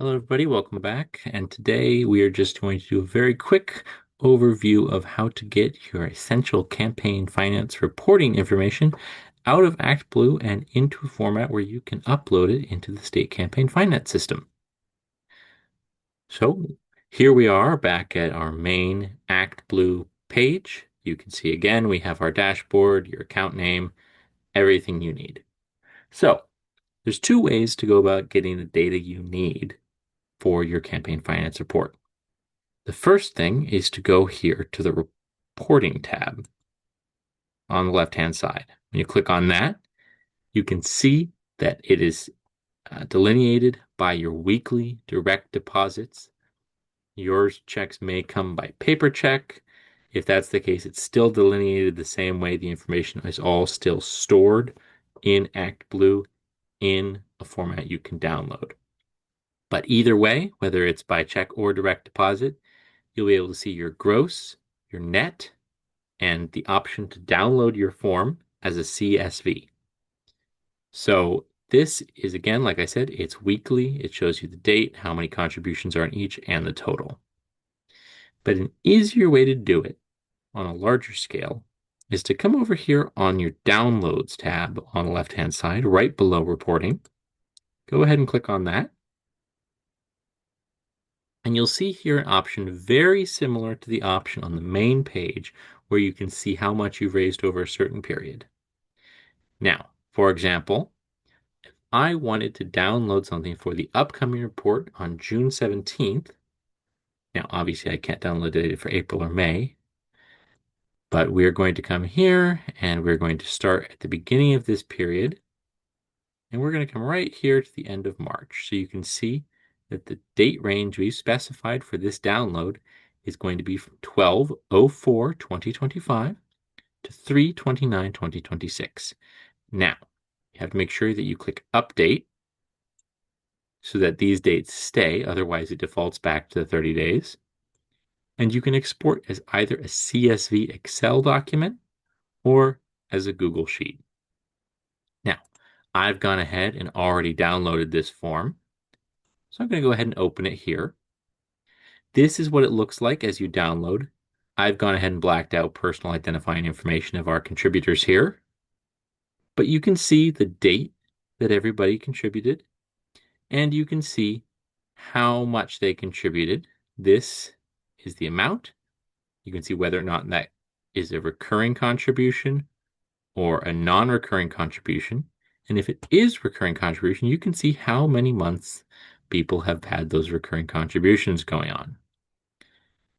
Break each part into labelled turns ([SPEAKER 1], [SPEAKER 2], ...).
[SPEAKER 1] Hello, everybody. Welcome back. And today we are just going to do a very quick overview of how to get your essential campaign finance reporting information out of ActBlue and into a format where you can upload it into the state campaign finance system. So here we are back at our main ActBlue page. You can see again, we have our dashboard, your account name, everything you need. So there's two ways to go about getting the data you need for your campaign finance report. The first thing is to go here to the reporting tab on the left-hand side. When you click on that, you can see that it is delineated by your weekly direct deposits. Your checks may come by paper check. If that's the case, it's still delineated the same way. The information is all still stored in ActBlue in a format you can download. But either way, whether it's by check or direct deposit, you'll be able to see your gross, your net, and the option to download your form as a CSV. So this is, again, like I said, it's weekly. It shows you the date, how many contributions are in each, and the total. But an easier way to do it on a larger scale is to come over here on your Downloads tab on the left-hand side, right below Reporting. Go ahead and click on that. And you'll see here an option very similar to the option on the main page where you can see how much you've raised over a certain period. Now, for example, if I wanted to download something for the upcoming report on June 17th, now obviously I can't download data for April or May, but we're going to come here and we're going to start at the beginning of this period, and we're going to come right here to the end of March. So you can see that the date range we specified for this download is going to be from 12/04/2025 to 3/29/2026. Now, you have to make sure that you click Update so that these dates stay, otherwise it defaults back to the 30 days. And you can export as either a CSV Excel document or as a Google Sheet. Now, I've gone ahead and already downloaded this form, so I'm going to go ahead and open it here. This is what it looks like as you download. I've gone ahead and blacked out personal identifying information of our contributors here, but you can see the date that everybody contributed, and you can see how much they contributed. This is the amount. You can see whether or not that is a recurring contribution or a non-recurring contribution. And if it is recurring contribution, you can see how many months people have had those recurring contributions going on.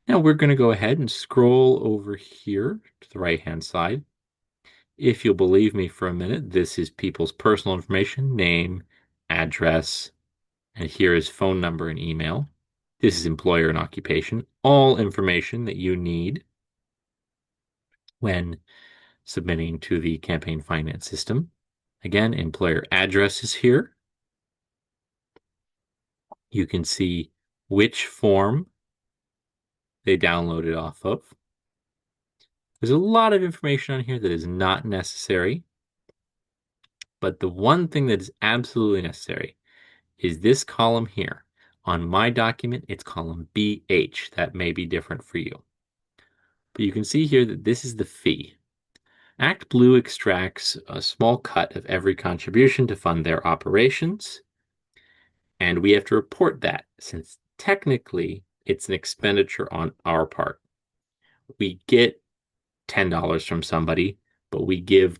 [SPEAKER 1] Now we're going to go ahead and scroll over here to the right-hand side. If you'll believe me for a minute, this is people's personal information, name, address, and here is phone number and email. This is employer and occupation, all information that you need when submitting to the campaign finance system. Again, employer address is here. You can see which form they downloaded off of. There's a lot of information on here that is not necessary, but the one thing that is absolutely necessary is this column here. On my document, it's column BH. That may be different for you. But you can see here that this is the fee. ActBlue extracts a small cut of every contribution to fund their operations, and we have to report that since technically it's an expenditure on our part. We get $10 from somebody, but we give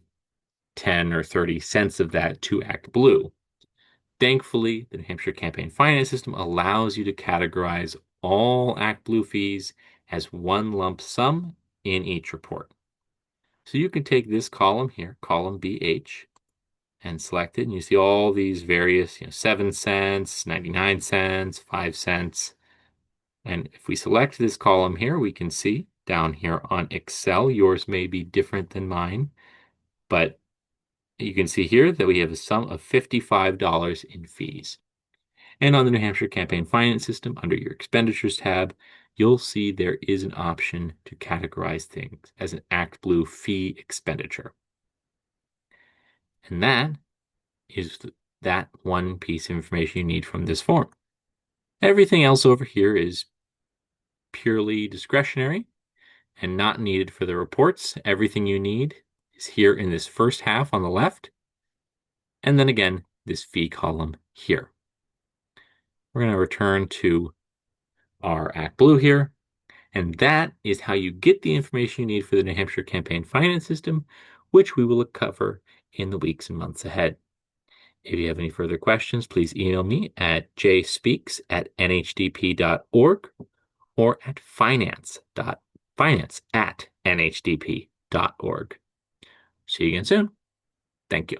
[SPEAKER 1] 10 or 30 cents of that to ActBlue. Thankfully, the New Hampshire Campaign Finance System allows you to categorize all ActBlue fees as one lump sum in each report. So you can take this column here, column BH, and select it, and you see all these various, 7 cents, 99 cents, 5 cents. And if we select this column here, we can see down here on Excel, yours may be different than mine, but you can see here that we have a sum of $55 in fees. And on the New Hampshire Campaign Finance System, under your Expenditures tab, you'll see there is an option to categorize things as an ActBlue fee expenditure. And that is that one piece of information you need from this form. Everything else over here is purely discretionary and not needed for the reports. Everything you need is here in this first half on the left. And then again, this fee column here. We're going to return to our Actblue here. And that is how you get the information you need for the New Hampshire campaign finance system, which we will cover in the weeks and months ahead. If you have any further questions, please email me at jspeaks@nhdp.org or at finance@nhdp.org. See you again soon. Thank you.